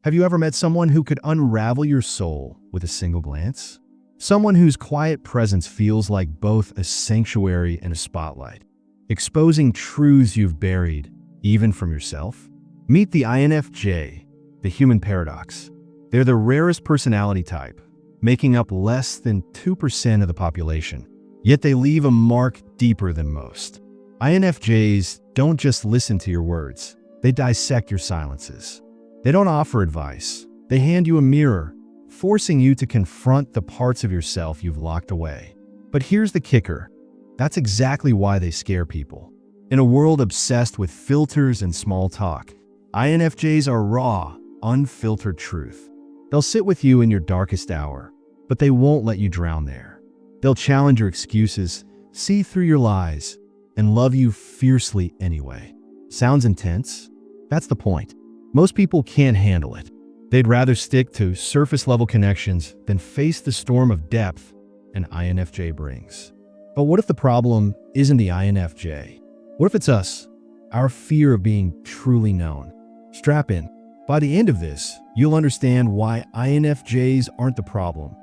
Have you ever met someone who could unravel your soul with a single glance? Someone whose quiet presence feels like both a sanctuary and a spotlight, exposing truths you've buried, even from yourself? Meet the INFJ, the human paradox. They're the rarest personality type, making up less than 2% of the population. Yet they leave a mark deeper than most. INFJs don't just listen to your words, they dissect your silences. They don't offer advice, they hand you a mirror, forcing you to confront the parts of yourself you've locked away. But here's the kicker. That's exactly why they scare people. In a world obsessed with filters and small talk, INFJs are raw, unfiltered truth. They'll sit with you in your darkest hour, but they won't let you drown there. They'll challenge your excuses, see through your lies, and love you fiercely anyway. Sounds intense? That's the point. Most people can't handle it. They'd rather stick to surface-level connections than face the storm of depth an INFJ brings. But what if the problem isn't the INFJ? What if it's us? Our fear of being truly known? Strap in. By the end of this, you'll understand why INFJs aren't the problem.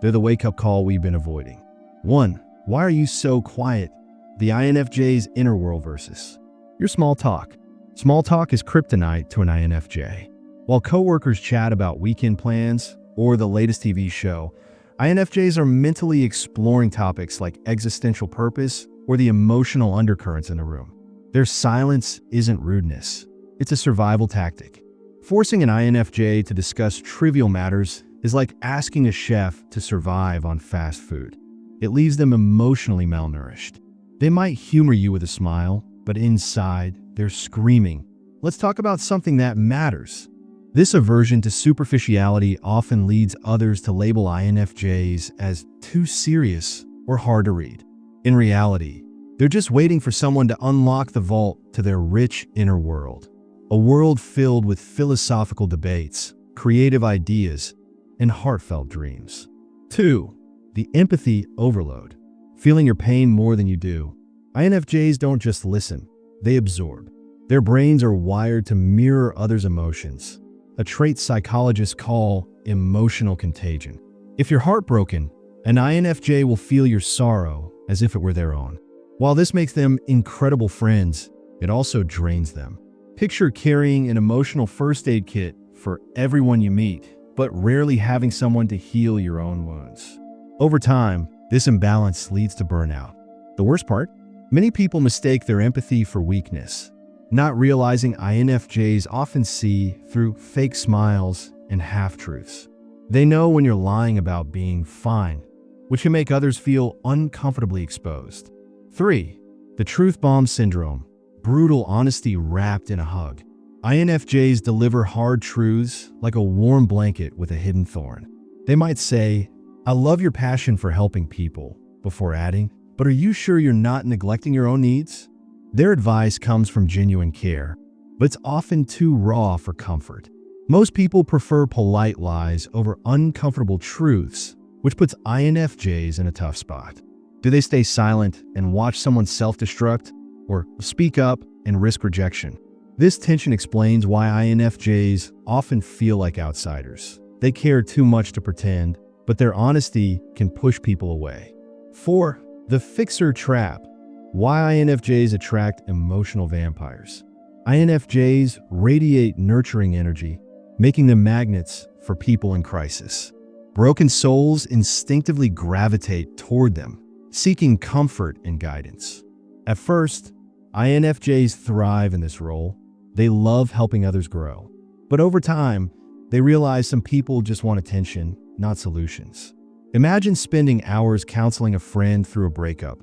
They're the wake-up call we've been avoiding. 1. Why are you so quiet? The INFJ's inner world versus your small talk. Small talk is kryptonite to an INFJ. While coworkers chat about weekend plans or the latest TV show, INFJs are mentally exploring topics like existential purpose or the emotional undercurrents in the room. Their silence isn't rudeness. It's a survival tactic. Forcing an INFJ to discuss trivial matters is like asking a chef to survive on fast food. It leaves them emotionally malnourished. They might humor you with a smile, but inside, they're screaming. Let's talk about something that matters. This aversion to superficiality often leads others to label INFJs as too serious or hard to read. In reality, they're just waiting for someone to unlock the vault to their rich inner world. A world filled with philosophical debates, creative ideas, and heartfelt dreams. 2. The empathy overload. Feeling your pain more than you do. INFJs don't just listen, they absorb. Their brains are wired to mirror others' emotions, a trait psychologists call emotional contagion. If you're heartbroken, an INFJ will feel your sorrow as if it were their own. While this makes them incredible friends, it also drains them. Picture carrying an emotional first aid kit for everyone you meet, but rarely having someone to heal your own wounds. Over time, this imbalance leads to burnout. The worst part? Many people mistake their empathy for weakness, not realizing INFJs often see through fake smiles and half-truths. They know when you're lying about being fine, which can make others feel uncomfortably exposed. 3. The truth bomb syndrome. Brutal honesty wrapped in a hug. INFJs deliver hard truths like a warm blanket with a hidden thorn. They might say, "I love your passion for helping people," before adding, "But are you sure you're not neglecting your own needs?" Their advice comes from genuine care, but it's often too raw for comfort. Most people prefer polite lies over uncomfortable truths, which puts INFJs in a tough spot. Do they stay silent and watch someone self-destruct, or speak up and risk rejection? This tension explains why INFJs often feel like outsiders. They care too much to pretend, but their honesty can push people away. 4. The fixer trap. Why INFJs attract emotional vampires. INFJs radiate nurturing energy, making them magnets for people in crisis. Broken souls instinctively gravitate toward them, seeking comfort and guidance. At first, INFJs thrive in this role. They love helping others grow. But over time, they realize some people just want attention, not solutions. Imagine spending hours counseling a friend through a breakup,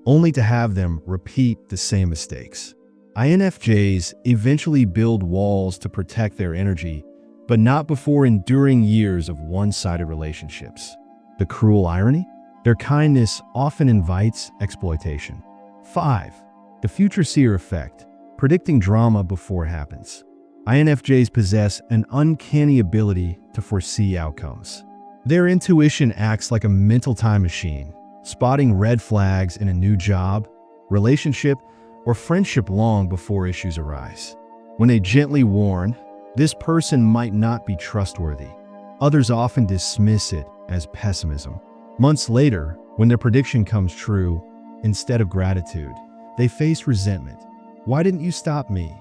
only to have them repeat the same mistakes. INFJs eventually build walls to protect their energy, but not before enduring years of one-sided relationships. The cruel irony? Their kindness often invites exploitation. 5. The future seer effect. Predicting drama before it happens. INFJs possess an uncanny ability to foresee outcomes. Their intuition acts like a mental time machine, spotting red flags in a new job, relationship, or friendship long before issues arise. When they gently warn, This person might not be trustworthy. Others often dismiss it as pessimism. Months later, when their prediction comes true, instead of gratitude, they face resentment. Why didn't you stop me?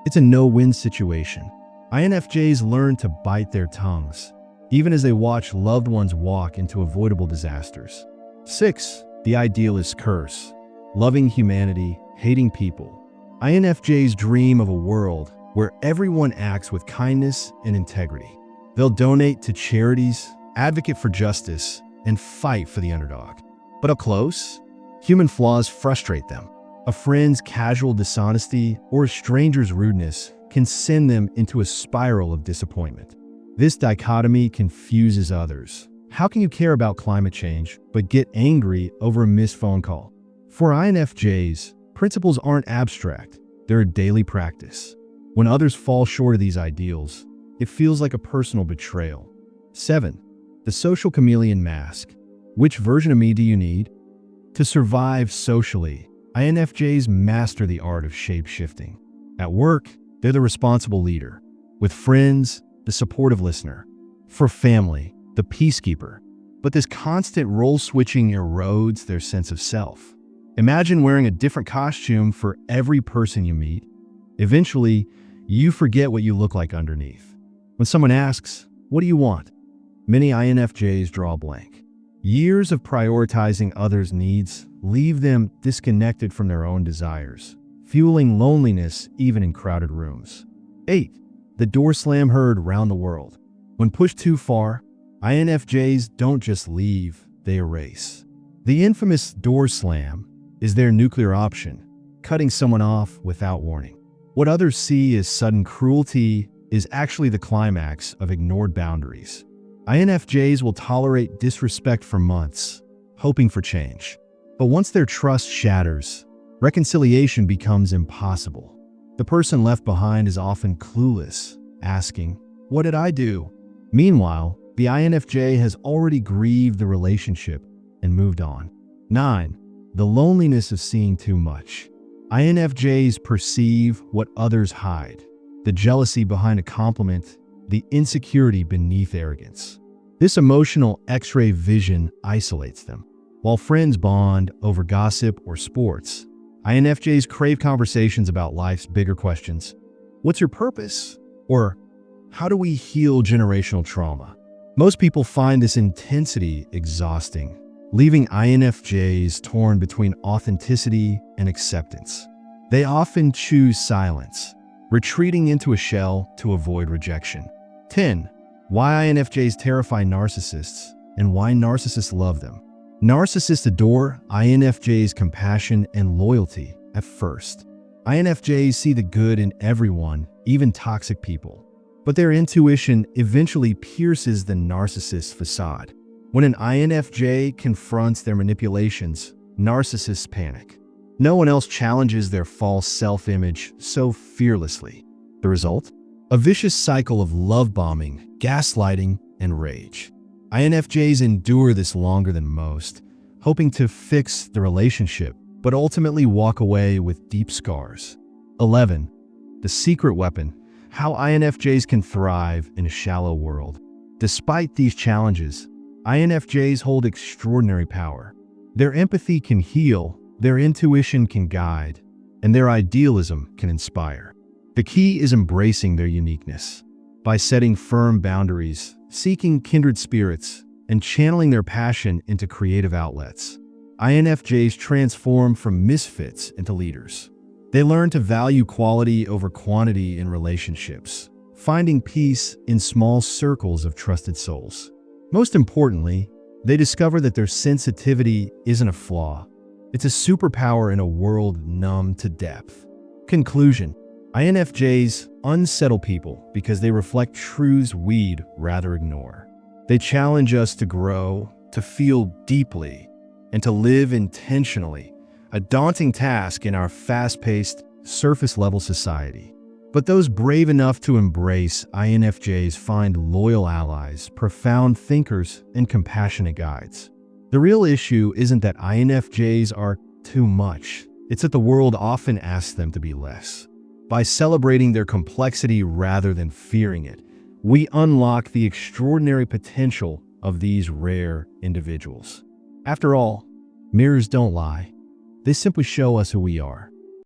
It's a no-win situation. INFJs learn to bite their tongues, even as they watch loved ones walk into avoidable disasters. 6. The idealist curse. Loving humanity, hating people. INFJs dream of a world where everyone acts with kindness and integrity. They'll donate to charities, advocate for justice, and fight for the underdog. But up close, human flaws frustrate them. A friend's casual dishonesty or a stranger's rudeness can send them into a spiral of disappointment. This dichotomy confuses others. How can you care about climate change but get angry over a missed phone call? For INFJs, principles aren't abstract, they're a daily practice. When others fall short of these ideals, it feels like a personal betrayal. 7. The social chameleon mask. Which version of me do you need? To survive socially, INFJs master the art of shape-shifting. At work, they're the responsible leader. With friends, the supportive listener. For family, the peacekeeper. But this constant role-switching erodes their sense of self. Imagine wearing a different costume for every person you meet. Eventually, you forget what you look like underneath. When someone asks, "What do you want?" many INFJs draw a blank. Years of prioritizing others' needs leave them disconnected from their own desires, fueling loneliness even in crowded rooms. 8. The door slam heard round the world. When pushed too far, INFJs don't just leave, they erase. The infamous door slam is their nuclear option, cutting someone off without warning. What others see as sudden cruelty is actually the climax of ignored boundaries. INFJs will tolerate disrespect for months, hoping for change. But once their trust shatters, reconciliation becomes impossible. The person left behind is often clueless, asking, "What did I do?" Meanwhile, the INFJ has already grieved the relationship and moved on. 9. The loneliness of seeing too much. INFJs perceive what others hide. The jealousy behind a compliment, the insecurity beneath arrogance. This emotional X-ray vision isolates them. While friends bond over gossip or sports, INFJs crave conversations about life's bigger questions. What's your purpose? Or how do we heal generational trauma? Most people find this intensity exhausting, leaving INFJs torn between authenticity and acceptance. They often choose silence, retreating into a shell to avoid rejection. 10. Why INFJs terrify narcissists and why narcissists love them. Narcissists adore INFJs' compassion and loyalty at first. INFJs see the good in everyone, even toxic people. But their intuition eventually pierces the narcissist's facade. When an INFJ confronts their manipulations, narcissists panic. No one else challenges their false self-image so fearlessly. The result? A vicious cycle of love bombing, gaslighting, and rage. INFJs endure this longer than most, hoping to fix the relationship, but ultimately walk away with deep scars. 11. The secret weapon. How INFJs can thrive in a shallow world. Despite these challenges, INFJs hold extraordinary power. Their empathy can heal, their intuition can guide, and their idealism can inspire. The key is embracing their uniqueness. By setting firm boundaries, seeking kindred spirits, and channeling their passion into creative outlets, INFJs transform from misfits into leaders. They learn to value quality over quantity in relationships, finding peace in small circles of trusted souls. Most importantly, they discover that their sensitivity isn't a flaw. It's a superpower in a world numb to depth. Conclusion. INFJs unsettle people because they reflect truths we'd rather ignore. They challenge us to grow, to feel deeply, and to live intentionally, a daunting task in our fast-paced, surface-level society. But those brave enough to embrace INFJs find loyal allies, profound thinkers, and compassionate guides. The real issue isn't that INFJs are too much. It's that the world often asks them to be less. By celebrating their complexity rather than fearing it, we unlock the extraordinary potential of these rare individuals. After all, mirrors don't lie. They simply show us who we are.